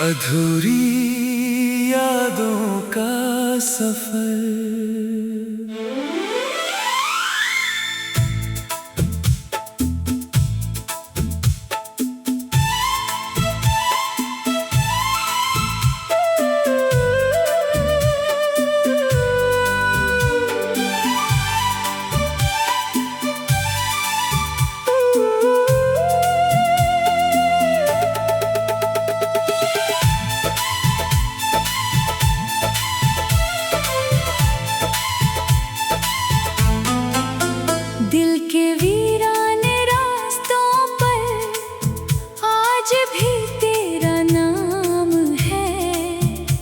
अधूरी यादों का सफर। दिल के वीराने रास्तों पर आज भी तेरा नाम है।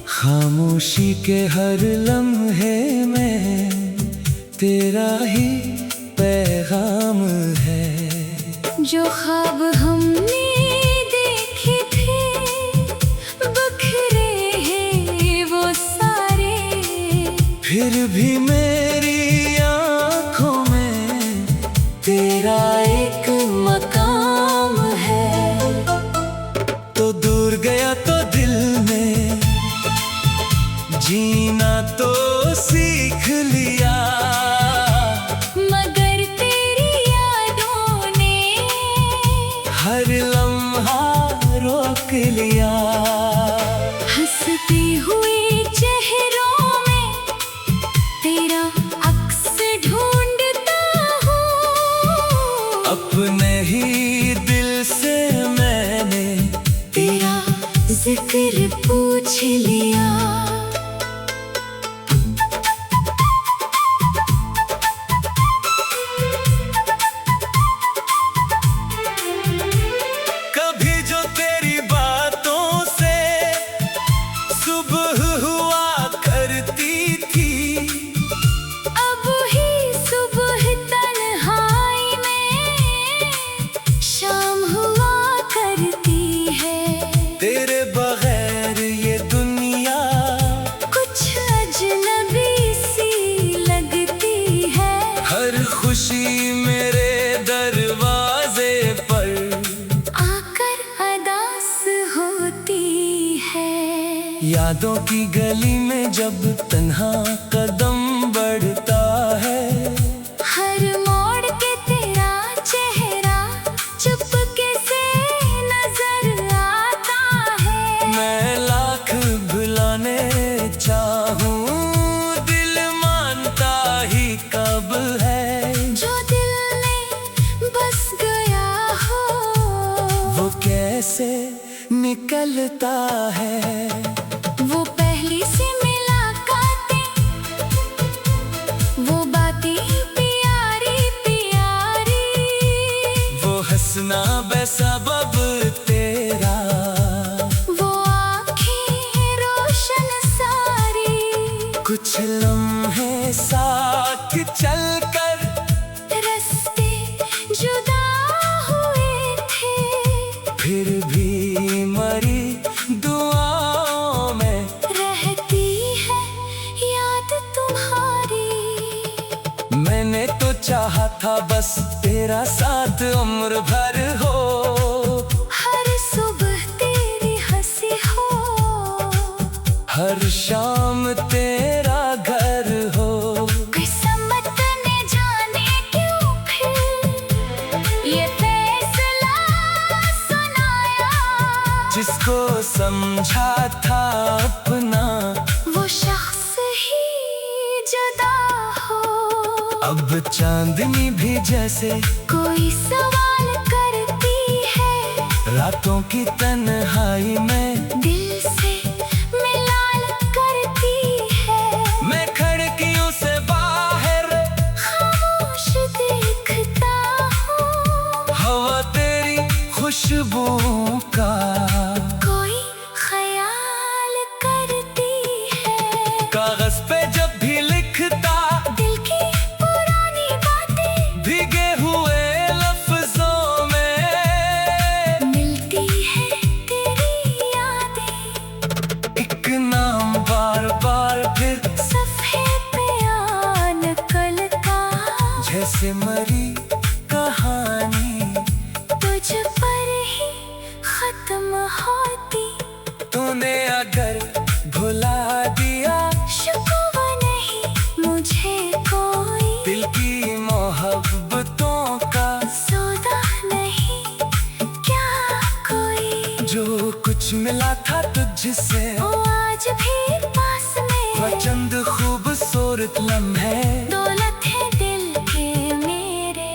खामोशी के हर लम्हे में तेरा ही पैगाम है। जो ख्वाब हमने देखे थे बिखरे हैं वो सारे, फिर भी मेरी आँखों में तेरा एक मकाम है। तो दूर गया तो दिल में जीना तो सीख लिया, मगर तेरी यादों ने हर लम्हा रोक लिया। हंसते हुए चेहरों में तेरा अक्स ढूंढता हूँ। अपने ही दिल से मैंने तेरा जिक्र पूछ लिया। कभी जो तेरी बातों से सुबह हुआ करती थी, अब ही सुबह तन्हाई में शाम हुआ करती है। तेरे बगैर ये दुनिया कुछ अजनबी सी लगती है। हर खुशी मेरे दरवाजे पर आकर अदास होती है। यादों की गली में जब तन्हा कदम बढ़ता है, हर मोड़ के तेरा चेहरा चुपके से नजर आता है। मैं लाख भुलाने चाहूं दिल मानता ही कब है। जो दिल में बस गया हो वो कैसे निकलता है। वो पहली सी मुलाकातें, वो बातें प्यारी प्यारी, वो हंसना बेसबब तेरा, वो आँखें रोशन सारी। कुछ लम्हे साथ चलकर रास्ते जुदा हुए थे, फिर भी मरी दुआओं में रहती है याद तुम्हारी। मैंने तो चाहा था बस तेरा साथ उम्र भर हो। हर सुबह तेरी हंसी हो, हर शाम तेरा घर हो। किस्मत ने जाने क्यों फिर ये फैसला सुनाया। जिसको समझा था अपना वो शख्स ही जुदा हो। अब चांदनी भी जैसे कोई सवाल करती है, रातों की तन्हाई में दिल से मिलान करती है। मैं खिड़कियों से बाहर खामोश देखता हूँ, हवा तेरी खुशबुओं का कोई ख्याल करती है। कागज पे जब भी लिखता दिल की पुरानी बातें भीगे हुए लफ्जों में मिलती है तेरी यादें। एक नाम बार बार फिर सफ़े पे आ निकलता, जैसे मरी कहानी तुझ पर ही खत्म होती। तूने तूने अगर भुला दिया, शिकवा नहीं मुझे कोई, दिल की मोहब्बतों का सौदा नहीं क्या कोई। जो कुछ मिला था तुझसे वो आज भी पास में, वह चंद खूबसूरत लम्हे, दौलत है दिल के मेरे।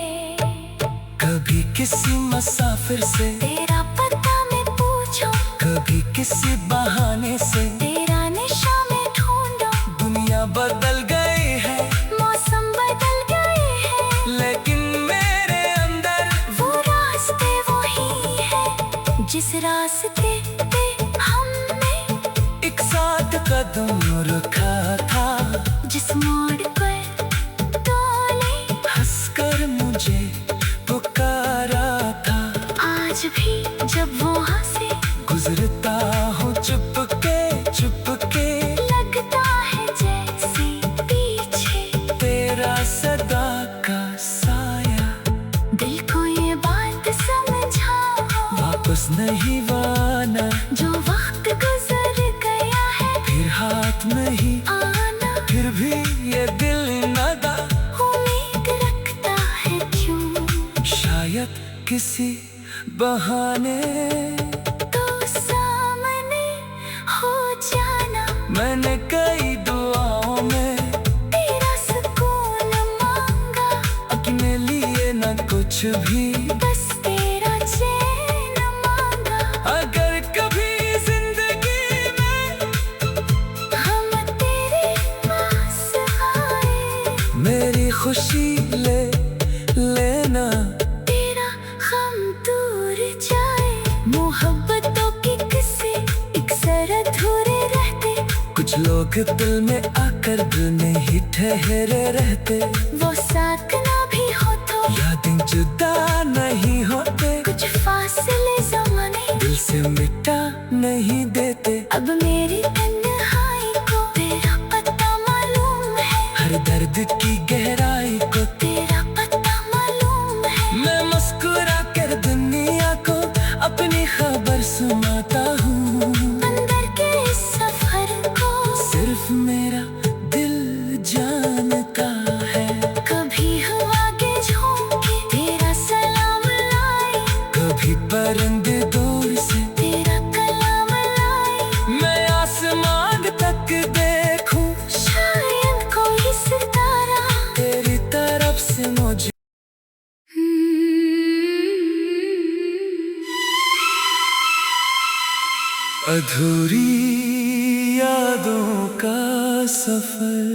कभी किसी मुसाफिर से तेरा पता मैं पूछूं, कभी किसी बहाने से तेरा निशा में ढूंढूं। दुनिया बदल गई है, मौसम बदल गए हैं, लेकिन मेरे अंदर वो रास्ते वही है, जिस रास्ते पे हमने एक साथ कदम रखा था। जिस मोड़ पर तूने हंसकर मुझे पुकारा था। आज भी जब वहाँ से गुजरता हूँ चुपके चुपके, लगता है जैसे पीछे तेरा सदा का साया। दिल को ये बात समझाओ, वापस नहीं आना, जो वक्त गुजर गया है फिर हाथ नहीं आना। फिर भी ये दिल नदा, उम्मीद रखता है क्यों, शायद किसी बहाने तो सामने हो जाना। मैंने कई दुआओं में तेरा सुकून मांगा, अपने लिए न कुछ भी, बस तेरा चैन मांगा। अगर कभी जिंदगी में हम तेरे पास आए, मेरी खुशी ले लेना, तेरा गम दूर जाए। मोहब्बतों की किस्से अक्सर अधूरे रहते, कुछ लोग दिल में आकर दिल में ही ठहरे रहते। वो साथ ना भी हो तो यादें जुदा नहीं होते, कुछ फासले ज़माने दिल से मिटा नहीं देते। अब मेरी तन्हाई को तेरा पता मालूम है, हर दर्द की गहराई को तेरा पता मालूम है। मैं मुस्कुरा कर दुनिया को अपनी खबर सुनाता हूँ। अंदर के इस सफर को सिर्फ मेरा दिल जानता है। कभी हवा के झोंके तेरा सलाम लाए, कभी परिंदे दूर से तेरा कलाम लाए। मैं आसमान तक देखूं, शायद कोई सितारा तेरी तरफ से मुझे अधूरी यादों का सफर।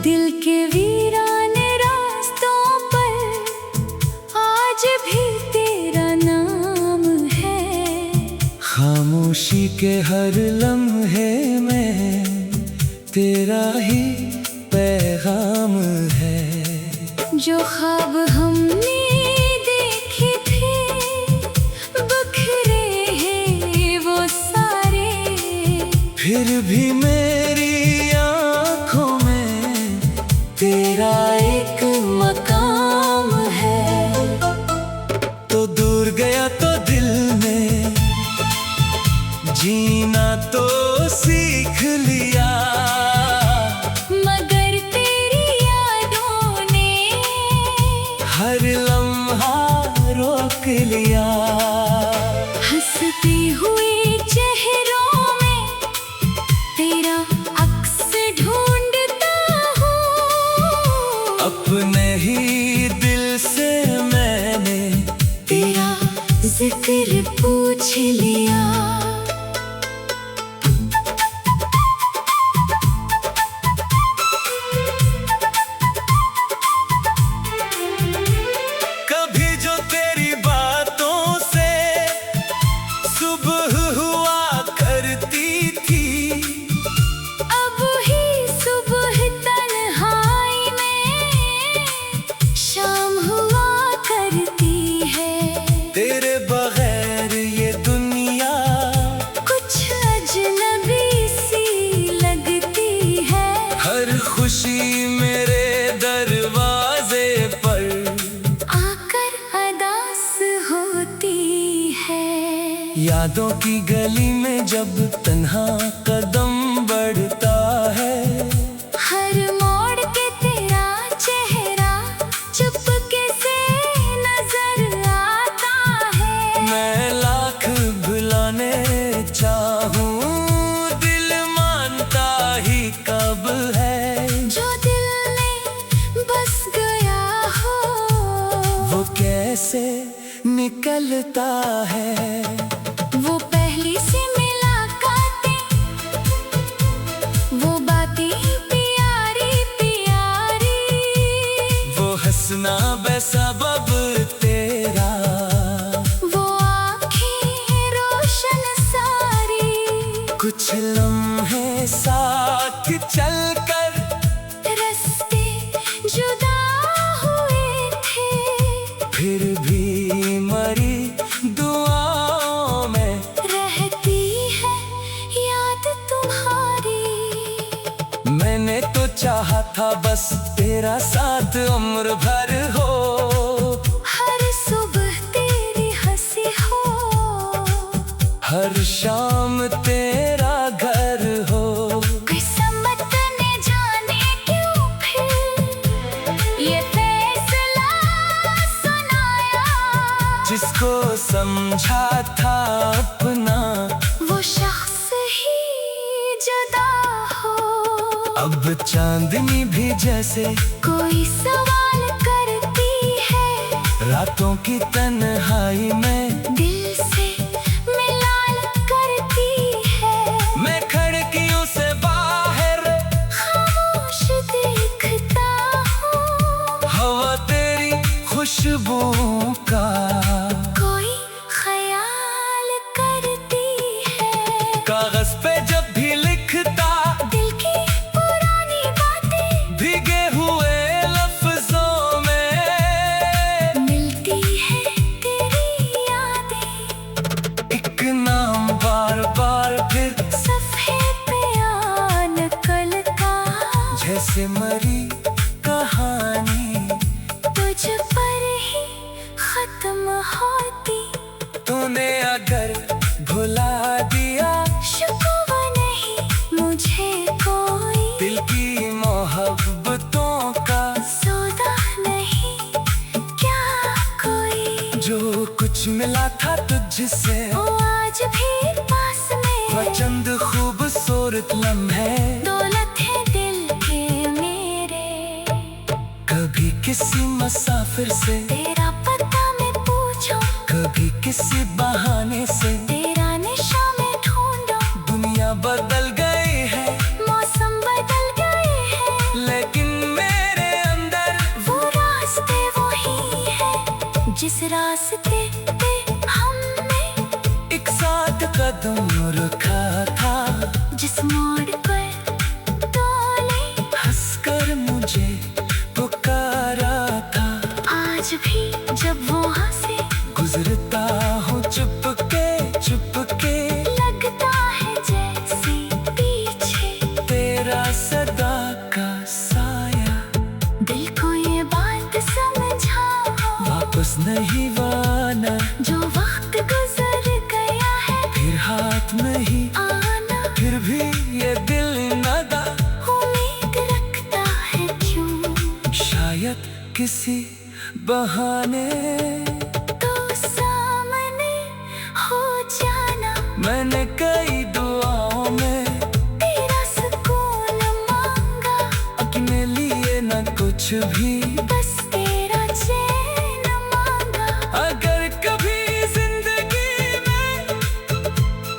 दिल के वीराने रास्तों पर आज भी तेरा नाम है। खामोशी के हर लम्हे में तेरा ही पैगाम है। जो ख्वाब हमने देखे थे बिखरे हैं वो सारे, फिर भी मेरी आँखों में तेरा एक मकाम है। तो दूर गया तो दिल में जीना तो सीख लिया, मगर तेरी यादों ने हर लम्हा रोक लिया। हंसते हुए चेहरों में तेरा अक्स ढूंढता हूँ। अपने ही दिल से मैंने तेरा जिक्र पूछ लिया। कभी जो तेरी बातों से दरवाजे पर आकर अदास होती है। यादों की गली में जब तन्हा कदम बढ़ता है, हर मोड़ के तेरा चेहरा चुपके से नजर आता है। मैं लाख भुलाने चाहूं, दिल मानता ही कब है। जो दिल में बस गया हो, वो कैसे निकलता है। वो पहली सी मुलाकातें, वो बातें प्यारी प्यारी, वो हंसना बेसबब तेरा, वो आँखें रोशन सारी। कुछ लम्हे साथ चलकर रास्ते जुदा हुए थे, फिर भी मरी दुआओं में रहती है याद तुम्हारी। मैंने तो चाहा था बस तेरा साथ उम्र भर हो, हर सुबह तेरी हंसी हो, हर शाम तेरा घर हो। किस्मत ने जाने क्यों फिर ये फैसला सुनाया। जिसको समझा था अपना, वो शख्स ही जुदा हो। अब चांदनी भी जैसे कोई सवाल करती है, रातों की तन्हाई में दिल से मिलान करती है। मैं खिड़कियों से बाहर खामोश देखता हूँ, हवा तेरी खुशबुओं का कोई ख्याल करती है। कागज पे जब भी लिखता, दिल की पुरानी बातें भीगे हुए लफ्जों में मिलती है तेरी यादें। एक नाम बार बार फिर सफ़े पे आ निकलता, जैसे मरी कहानी तुझ पर ही खत्म होती। तूने अगर भुला दिया, शिकवा नहीं मुझे कोई, दिल की मोहब्बतों का सौदा नहीं क्या कोई। जो कुछ मिला था तुझसे, वो आज भी पास में, वह चंद खूबसूरत लम्हे, दौलत है दिल के मेरे। कभी किसी मुसाफिर से, तेरा पता मैं पूछूं, कभी किसी बहाने से। तेरा निशा में ढूंढूं, दुनिया बदल गई है, मौसम बदल गए हैं, लेकिन मेरे अंदर वो रास्ते वही है। जिस रास्ते पे हमने एक साथ कदम रखा था, जिस मोड़ पर तूने हंसकर मुझे पुकारा था। आज भी जब वहाँ से गुजरता हूँ चुपके चुपके, लगता है जैसे पीछे तेरा सदा का साया। दिल को ये बात समझाओ, वापस नहीं वाना, जो वक्त गुजर गया है फिर हाथ नहीं आना। फिर भी ये दिल नदा, उम्मीद रखता है क्यों, शायद किसी बहाने तो सामने हो जाना। मैंने कई दुआओं में तेरा सुकून मांगा, अपने लिए न कुछ भी, बस तेरा चैन मांगा। अगर कभी जिंदगी में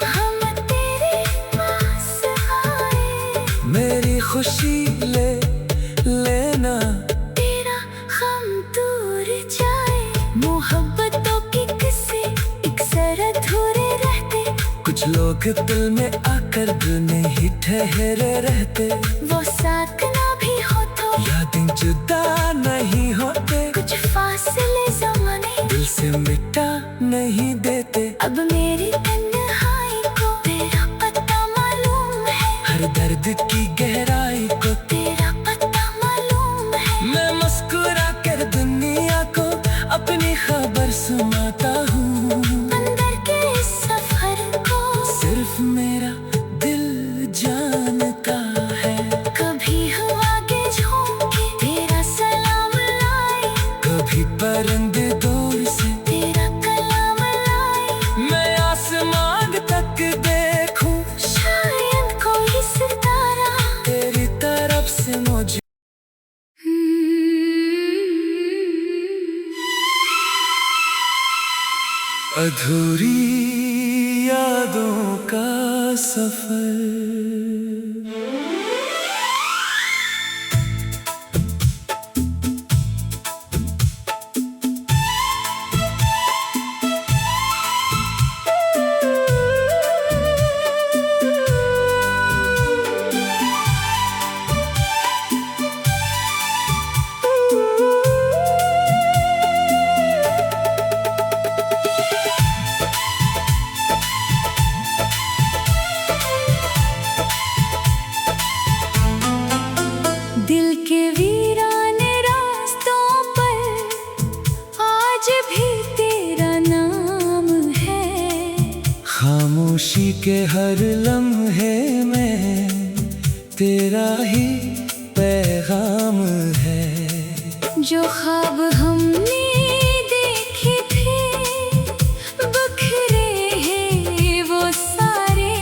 हम तेरे पास आए, मेरी खुशी ले लेना, तेरा गम दूर जाए। मोहब्बतों की किस्से एक सर अधूरे रहते, कुछ लोग दिल में आकर दिल में ही ठहरे रहते। वो साथ ना भी हो तो यादें जुदा नहीं होते, कुछ फासले ज़माने दिल से मिटा नहीं देते। अब मेरी तन्हाई को तेरा पता मालूम है, हर दर्द की गहराई को तेरा पता मालूम है। कभी परिंदे दौर से तेरा कलाम लाई। मैं आसमान तक देखूं, शायद कोई सितारा तेरी तरफ से मुझे अधूरी यादों का सफर। दिल के वीराने रास्तों पर आज भी तेरा नाम है। खामोशी के हर लम्हे में तेरा ही पैगाम है। जो ख्वाब हमने देखे थे बिखरे हैं वो सारे।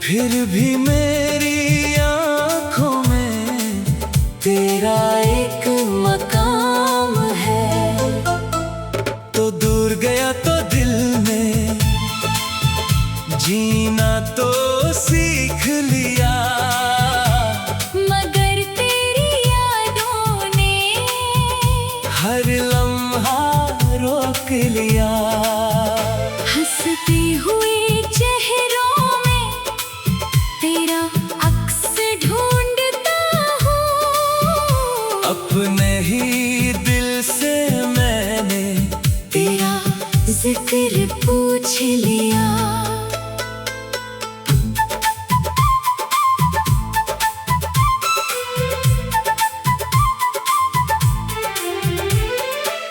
फिर भी मेरी आँखों में तेरा एक मकाम है। तो दूर गया तो दिल में जीना तो सीख लिया, मगर तेरी यादों ने हर लम्हा रोक लिया। हंसते हुए चेहरों में तेरा अक्स ढूंढता हूँ। अपने ही दिल से मैंने तेरा जिक्र पूछ लिया।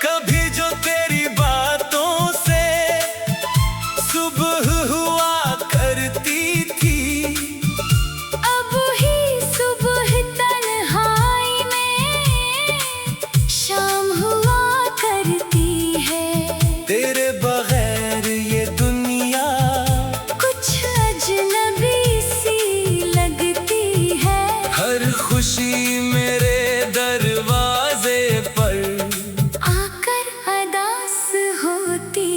कभी जो तेरी बातों से सुबह हुआ करती थी, अब ही सुबह तन्हाई में शाम हुआ करती है। तेरे बगैर ये दुनिया कुछ अजनबी सी लगती है। हर खुशी मेरे दरवाजे पर आकर अदास होती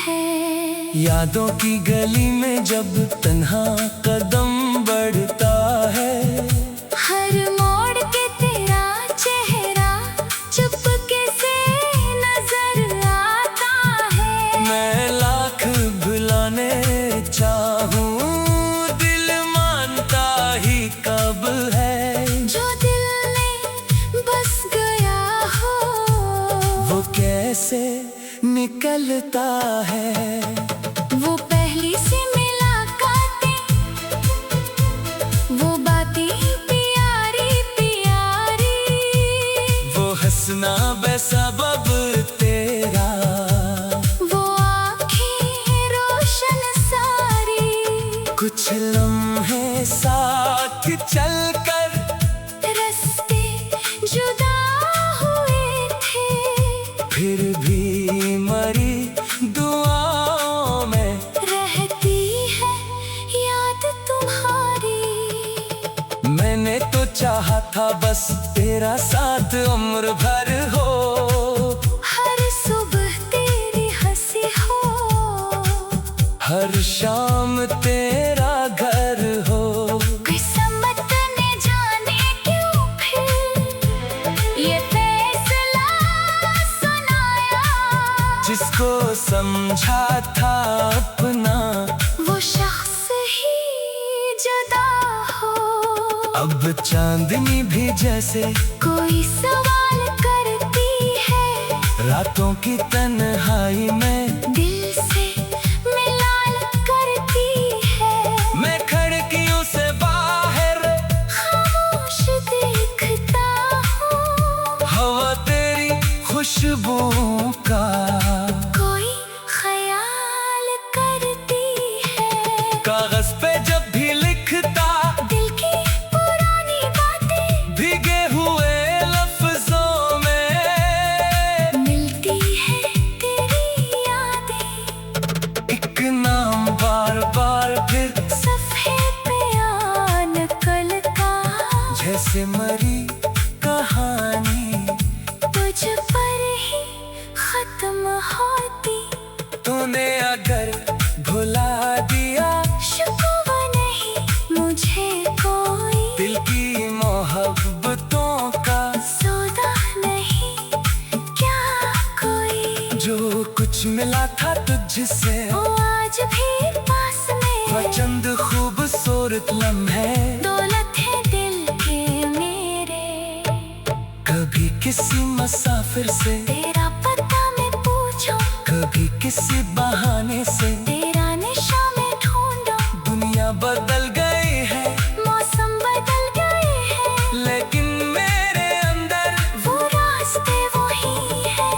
है। यादों की गली में जब तन्हा कदम बढ़ता है, हर मोड़ के तेरा चेहरा चुपके से नजर आता है। मैं लाख भुलाने चाहूं, दिल मानता ही कब है। जो दिल में बस गया हो वो कैसे निकलता है। वो पहली सी मुलाकातें, वो बातें प्यारी प्यारी, वो हंसना बेसबब तेरा, वो आँखें रोशन सारी। कुछ लम्हे साथ चलकर रास्ते जुदा हुए थे। फिर भी मरी दुआओं में रहती है याद तुम्हारी। मैंने तो चाहा था बस तेरा साथ उम्र भर हो। हर सुबह तेरी हंसी हो, हर शाम तेरा घर हो। किस्मत ने जाने क्यों फिर ये फैसला सुनाया। जिसको समझा था अपना वो शख्स ही जुदा हो। अब चांदनी भी जैसे कोई सवाल करती है, रातों की तन्हाई में दिल से मिलान करती है। मैं खिड़कियों से बाहर खामोश देखता हूँ, हवा तेरी खुशबुओं का कोई ख्याल करती है। कागज पे जब भी लिखता दिल की पुरानी बातें भीगे हुए लफ्जों में कुछ मिला था तुझसे, वो आज भी पास में। वह चंद खूबसूरत लम्हे दौलत है दिल के मेरे। कभी किसी मुसाफिर से तेरा पता मैं पूछूं, कभी किसी बहाने से तेरा निशा में ढूंढूं। दुनिया बदल गई है, मौसम बदल गए हैं, लेकिन मेरे अंदर वो रास्ते वही है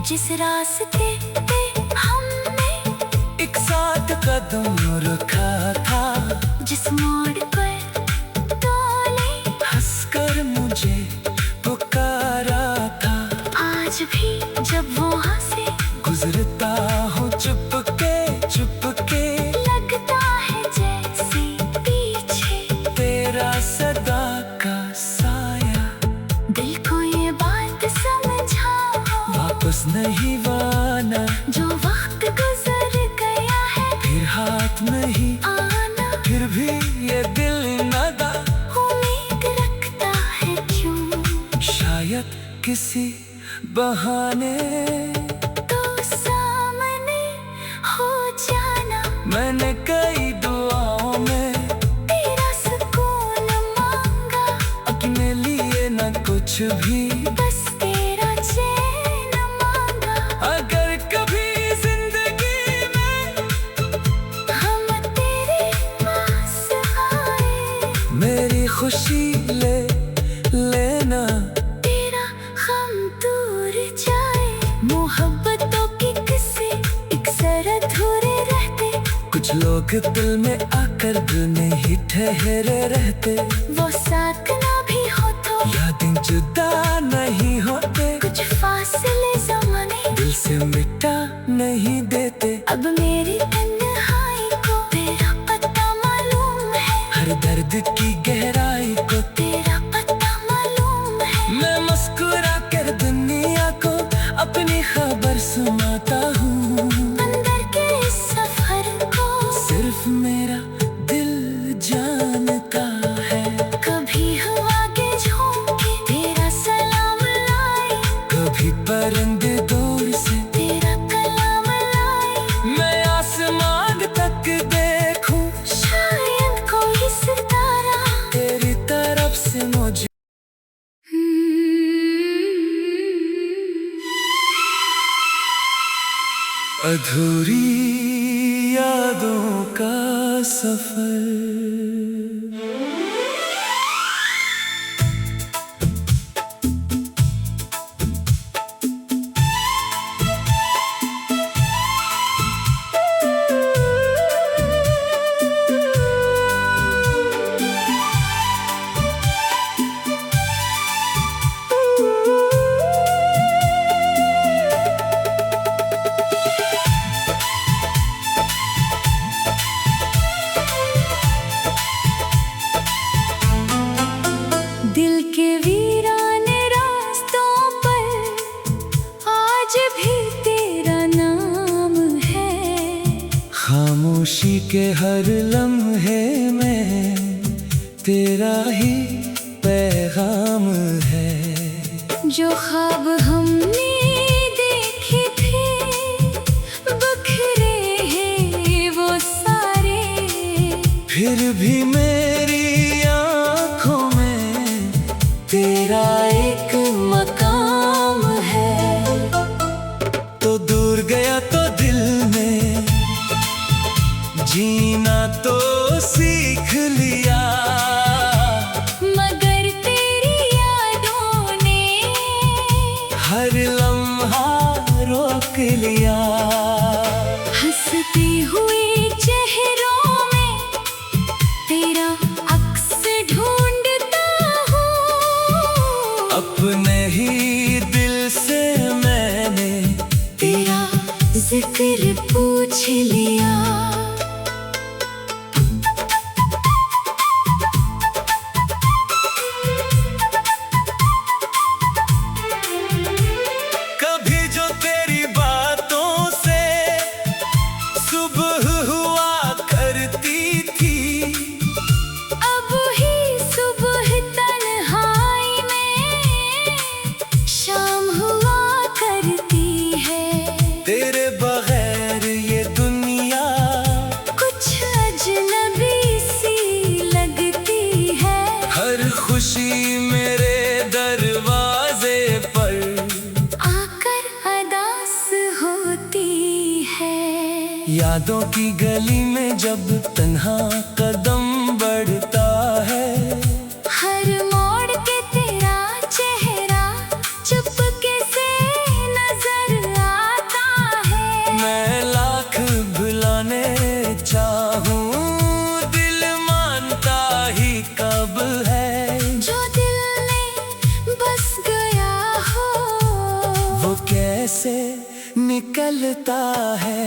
जिस रास्ते पे हमने एक साथ कदम रखा था। जिस मोड़ पर तूने हंसकर मुझे पुकारा था। आज भी जब वहाँ से गुजरता हूँ चुपके चुपके, लगता है जैसे पीछे तेरा सदा का साया। दिल को ये बात समझाओ, वापस नहीं वाना, जो वक्त गुजर गया है फिर हाथ नहीं आना। फिर भी ये दिल नदा, उम्मीद रखता है क्यों, शायद किसी बहाने तो सामने हो जाना। मैंने कई दुआओं में तेरा सुकून मांगा, अपने लिए न कुछ भी, बस तेरा चैन मांगा। अगर कभी जिंदगी में हम तेरे पास आए, मेरी खुशी ले लेना। तेरा गम दूर जाए। मोहब्बतों की किस्से अक्सर अधूरे रहते, कुछ लोग दिल में आकर दिल में ही ठहरे रहते। वो साथ ना भी हो तो यादें जुदा नहीं होते, कुछ फासले ज़माने दिल से मिटा नहीं देते। अब मेरी तन्हाई को तेरा पता मालूम है, हर दर्द की गहराई को तेरा पता मालूम है। मैं मुस्कुरा कर दुनिया को अपनी खबर सुनाता हूँ। अंदर के इस सफर को सिर्फ मेरा दिल जानता है। कभी हवा के झोंके तेरा सलाम लाए, कभी परिंदे दूर से तेरा कलाम लाए। मैं आसमान तक देखूं, शायद कोई सितारा तेरी तरफ से मुझे अधूरी यादों का सफर। दिल के वीराने रास्तों पर आज भी तेरा नाम है। खामोशी के हर लम्हे में तेरा ही पैगाम है। जो ख्वाब हमने देखे थे बिखरे हैं वो सारे, फिर भी मेरी आँखों में तेरा एक मकाम है। तो दूर गया तो दिल में जीना तो सीख लिया, मगर तेरी यादों ने हर लम्हा रोक लिया। हंसते हुए चेहरों में तेरा अक्स ढूंढता हूँ। अपने ही दिल से मैंने तेरा जिक्र पूछ लिया। कभी जो तेरी बातों से सुबह हुआ करती थी, अब ही सुबह तन्हाई में शाम हुआ करती है। तेरे यादों की गली में जब तन्हा कदम बढ़ता है, हर मोड़ के तेरा चेहरा चुपके से नजर आता है। मैं लाख भुलाने चाहूं, दिल मानता ही कब है। जो दिल में बस गया हो, वो कैसे निकलता है।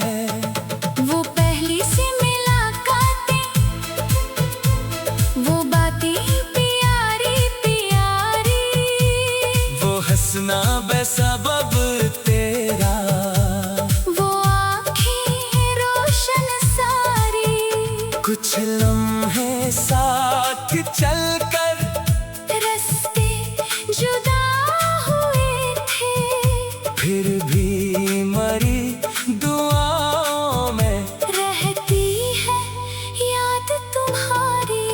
वो पहली सी मुलाकातें, वो बातें प्यारी प्यारी, वो हंसना बेसबब तेरा, वो आँखें रोशन सारी। कुछ लम्हे साथ चलकर रास्ते जुदा हुए थे, फिर भी मरी दुआओं में रहती है याद तुम्हारी।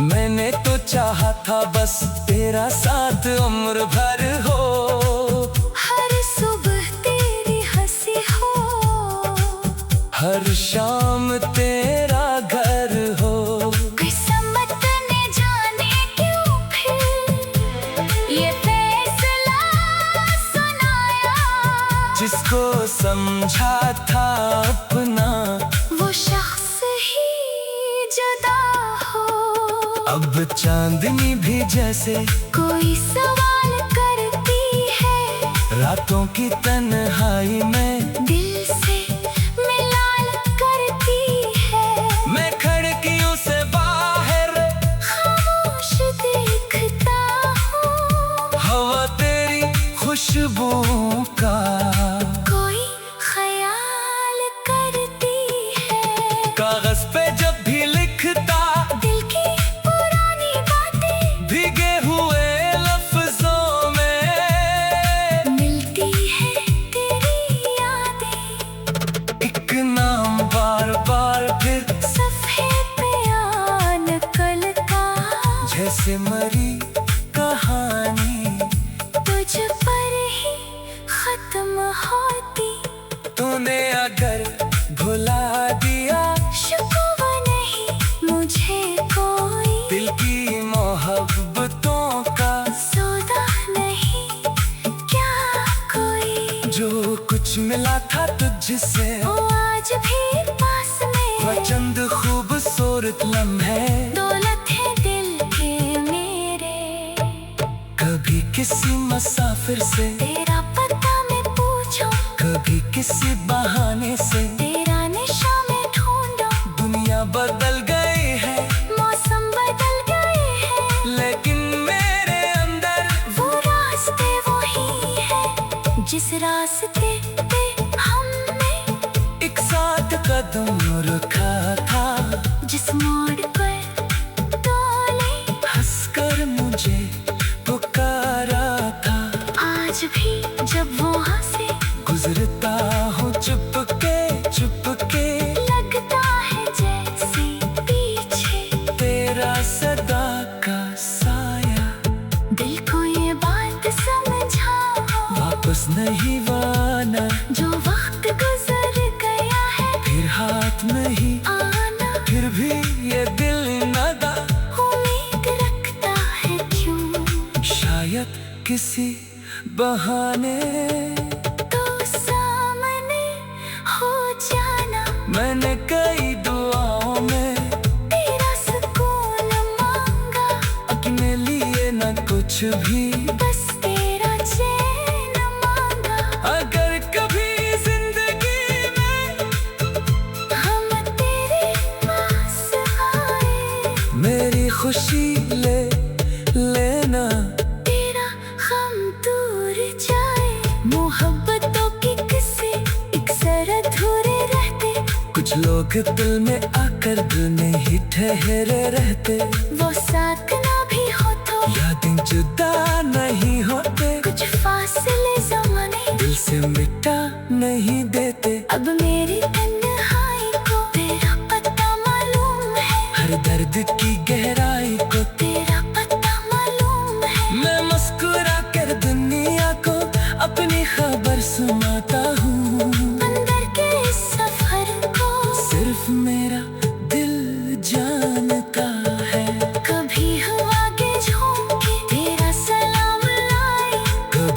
मैंने तो चाहा था बस तेरा साथ उम्र भर हो, हर सुबह तेरी हंसी हो, हर शाम तेरा घर हो। किस्मत ने जाने क्यों फिर ये फैसला सुनाया। जिसको समझा था अपना, वो शख्स ही जुदा हो। अब चांदनी भी जैसे कोई सवाल करती है, रातों की तन्हाई में दिल से मिलान करती है। मैं खिड़कियों से बाहर खामोश देखता हूँ, हवा तेरी खुशबू का कोई ख्याल करती है। कागज पे जब भी लिखता, दिल की पुरानी बातें भीगे हुए लफ्जों में मिलती है तेरी यादें। एक नाम बार बार फिर सफ़े पे आन कल का, जैसे मरी कहानी तुझ पर ही खत्म होती। तूने अगर भुला दिया, शिकवा नहीं मुझे कोई, दिल की मोहब्बतों का सौदा नहीं क्या कोई। जो कुछ मिला था तुझसे, वो आज भी पास में, वह चंद खूबसूरत लम्हे। दौलत है दिल के मेरे। कभी किसी मुसाफिर से, तेरा पता मैं पूछूं, कभी किसी बहाने से, तेरा निशा में ढूंढूं। दुनिया बदल गई है मौसम बदल गए हैं, लेकिन मेरे अंदर वो रास्ते वही है जिस रास्ते पे हमने एक साथ कदम रखा था। जिस मोड़ पर तूने हंसकर मुझे पुकारा था। आज भी जब वो हंसे, गुजरता हूँ चुपके चुपके, लगता है जैसे पीछे तेरा सदा का साया। दिल को ये बात समझाओ, वापस नहीं वाना, जो वक्त गुजर गया है फिर हाथ नहीं आना। फिर भी ये दिल नदा, उम्मीद रखता है क्यों, शायद किसी बहाने तो सामने हो जाना। मैंने कई दुआओं में तेरा सुकून मांगा, अपने लिए न कुछ भी, बस तेरा चैन मांगा। अगर कभी जिंदगी में हम तेरे पास आए, मेरी खुशी ले लेना, तेरा गम दूर जाए। मोहब्बतों की किस्से अक्सर अधूरे रहते, कुछ लोग दिल में आकर दिल में ही ठहरे रहते। वो साथ ना भी हो तो यादें जुदा नहीं होते, कुछ फासले ज़माने दिल से मिटा नहीं देते। अब मेरी तन्हाई को तेरा पता मालूम है, हर दर्द की गहराई को तेरा पता मालूम है। मैं मुस्कुरा कर दुनिया को अपनी खबर सुनाता हूँ। अंदर के इस सफर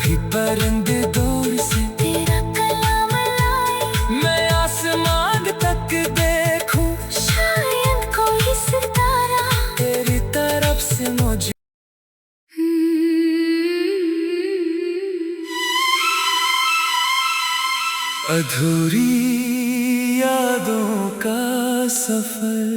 भी परिंदे दूर से तेरा कलाम लाए। मैं आसमान तक देखूं, शायद कोई सितारा तेरी तरफ से मुझे अधूरी यादों का सफर।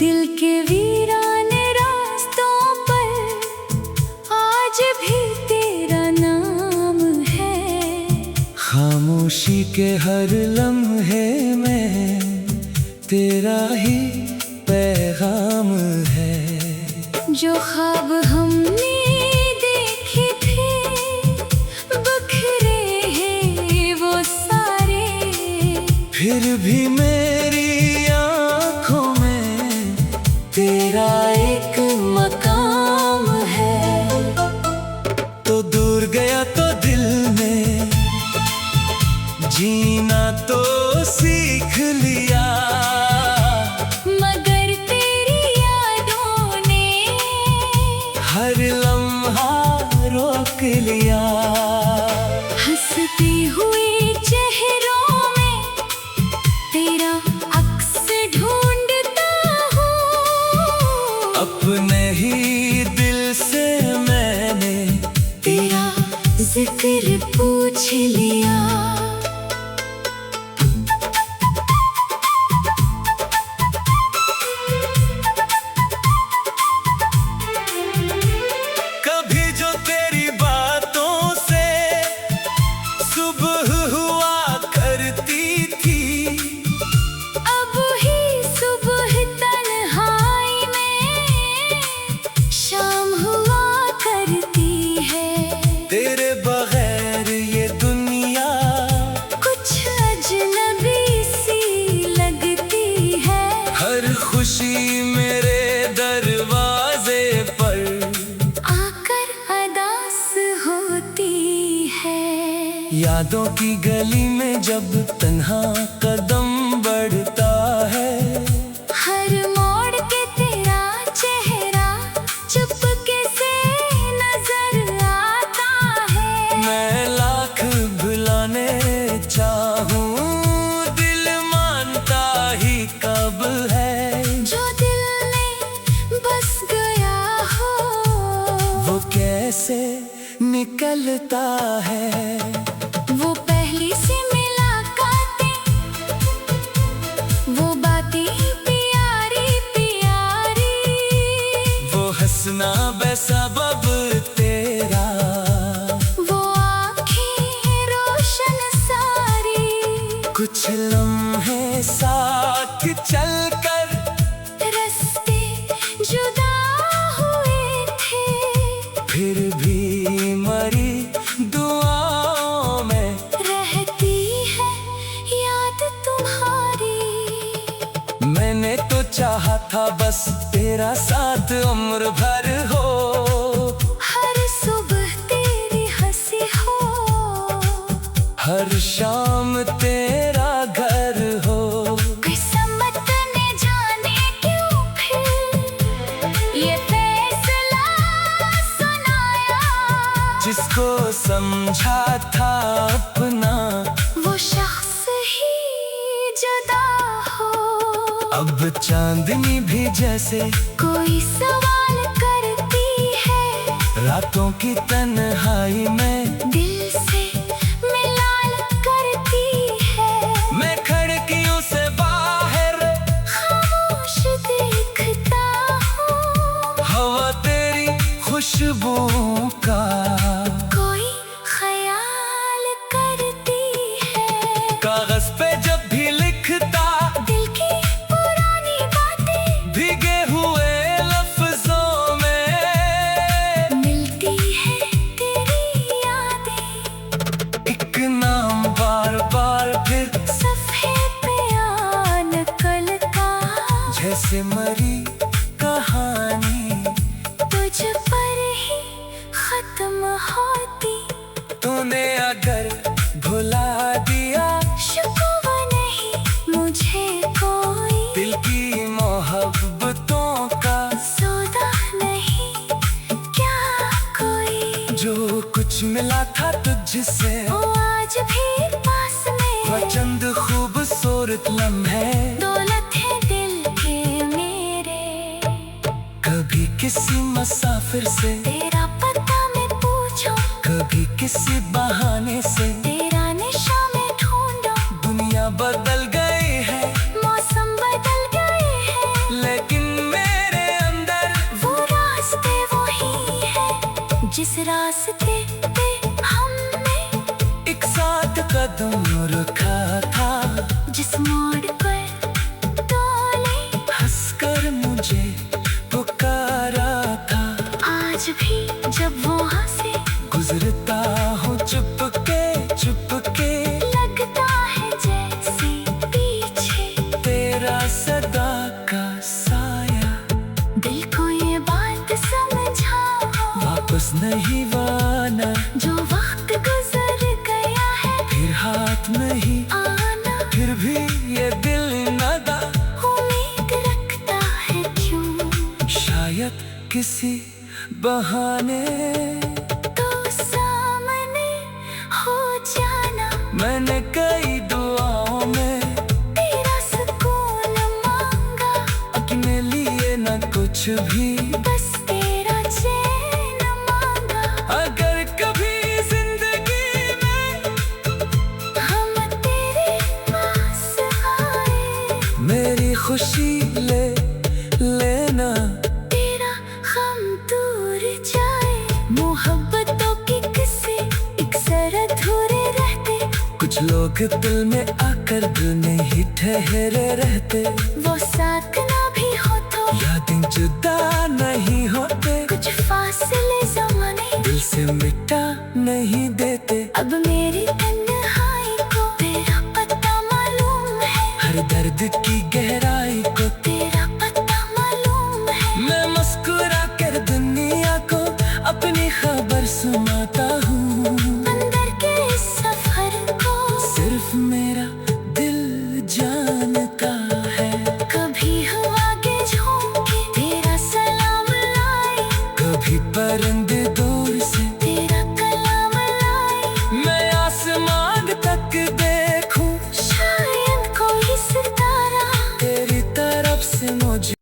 दिल के वीराने रास्तों पर आज भी तेरा नाम है। खामोशी के हर लम्हे में तेरा ही पैगाम है। जो ख्वाब हमने देखे थे बिखरे हैं वो सारे। फिर भी मेरी आँखों में तेरा एक मकाम है। तो दूर गया तो दिल में जीना तो सीख लिया, मगर तेरी यादों ने हर लम्हा रोक लिया। हंसते हुए चेहरों में तेरा अक्स ढूंढता हूँ। अपने ही दिल से मैंने तेरा जिक्र पूछ लिया। कभी जो तेरी बातों से सुबह हुआ करती थी, अब ही सुबह तन्हाई में शाम हुआ करती है। तेरे बगैर ये दुनिया कुछ अजनबी सी लगती है। हर खुशी मेरे दरवाजे पर आकर अदास होती है। यादों की गली में जब तन्हा कदम बढ़ता है, हर मोड़ के तेरा चेहरा चुपके से नजर आता है। मैं लाख भुलाने चाहूं, दिल मानता ही कब है। जो दिल में बस गया हो वो कैसे निकलता है। वो पहली सी मुलाकातें, वो बातें प्यारी प्यारी, वो हंसना बेसबब तेरा, वो आँखें रोशन सारी। कुछ लम्हे साथ चलकर रास्ते जुदा हुए थे, फिर भी मरी दुआओं में रहती है याद तुम्हारी। मैंने तो चाहा था बस तेरा साथ उम्र भर हो। हर सुबह तेरी हंसी हो, हर शाम तेरा घर हो। किस्मत ने जाने क्यों फिर ये फैसला सुनाया। जिसको समझा था अपना वो शख्स ही जुदा हो। अब चांदनी भी जैसे कोई सवाल करती है, रातों की तन्हाई में दिल से मिलाल करती है। मैं खिड़कियों से बाहर खामोश देखता हूँ, हवा तेरी खुशबुओं का कोई ख्याल करती है। कागज पे जब भी लिखता दिल की पुरानी बातें भीगे हुए लफ्जों में ही खत्म होती। तूने अगर भुला दिया, शिकवा नहीं मुझे कोई, दिल की मोहब्बतों का सौदा नहीं क्या कोई। जो कुछ मिला था तुझसे वो आज भी पास में, वह चंद खूबसूरत लम्हे, दौलत है दिल के मेरे। कभी किसी मुसाफिर से तेरा पता मैं पूछूं, कभी किसी बहाने से तेरा निशा में ढूंढूं। दुनिया बदल गई है, मौसम बदल गए हैं, लेकिन मेरे अंदर वो रास्ते वही है जिस रास्ते पे हमने एक साथ कदम रखा था। जिस मोड़ पर तूने हंसकर मुझे पुकारा था। आज भी जब वहाँ से गुजरता हूँ चुपके चुपके, लगता है जैसे पीछे तेरा सदा का साया। दिल को ये बात समझाओ, वापस नहीं वाना, जो वक्त गुजर गया है फिर हाथ नहीं आना। फिर भी ये दिल नदा, उम्मीद रखता है क्यों, शायद किसी बहाने तो सामने हो जाना। मैंने कई दुआओं में तेरा सुकून मांगा, अपने लिए न कुछ भी, बस तेरा चैन मांगा। अगर कभी जिंदगी में हम तेरे पास आए, मेरी खुशी ले लेना। तेरा गम दूर जाए। मोहब्बतों की किस्से अक्सर अधूरे रहते, कुछ लोग दिल में आकर दिल में ही ठहरे रहते। वो साथ ना भी हो तो यादें जुदा नहीं होते, कुछ फासले ज़माने दिल से मिटा नहीं देते। अब मेरी तन्हाई को तेरा पता मालूम है, हर दर्द की गहराई को तेरा पता मालूम है। मैं मुस्कुरा कर दुनिया को अपनी खबर सुनाता हूँ। अंदर के इस सफर को सिर्फ मेरा दिल जानता है। कभी हवा के झोंके तेरा सलाम लाए, कभी परिंदे दूर से तेरा कलाम लाए। मैं आसमान तक देखूं, शायद कोई सितारा तेरी तरफ से मुझे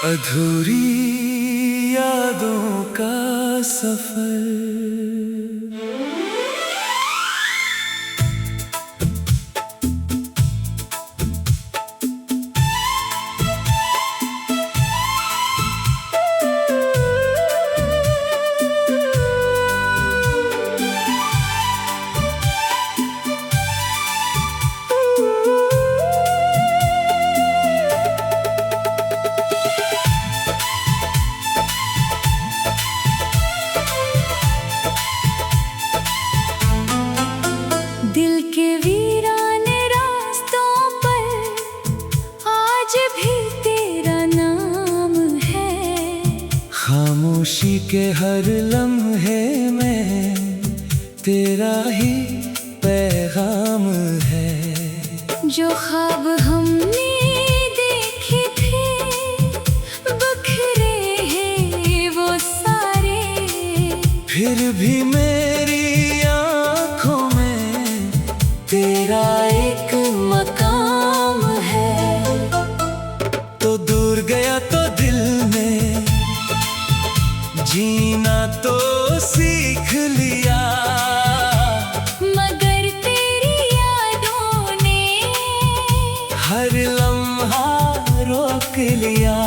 अधूरी यादों का सफर। दिल के वीराने रास्तों पर आज भी तेरा नाम है। खामोशी के हर लम्हे में तेरा ही पैगाम है। जो ख्वाब हमने देखे थे बिखरे हैं वो सारे, फिर भी मेरी आँखों में तेरा एक मकाम है। तो दूर गया तो दिल में जीना तो सीख लिया, मगर तेरी यादों ने हर लम्हा रोक लिया।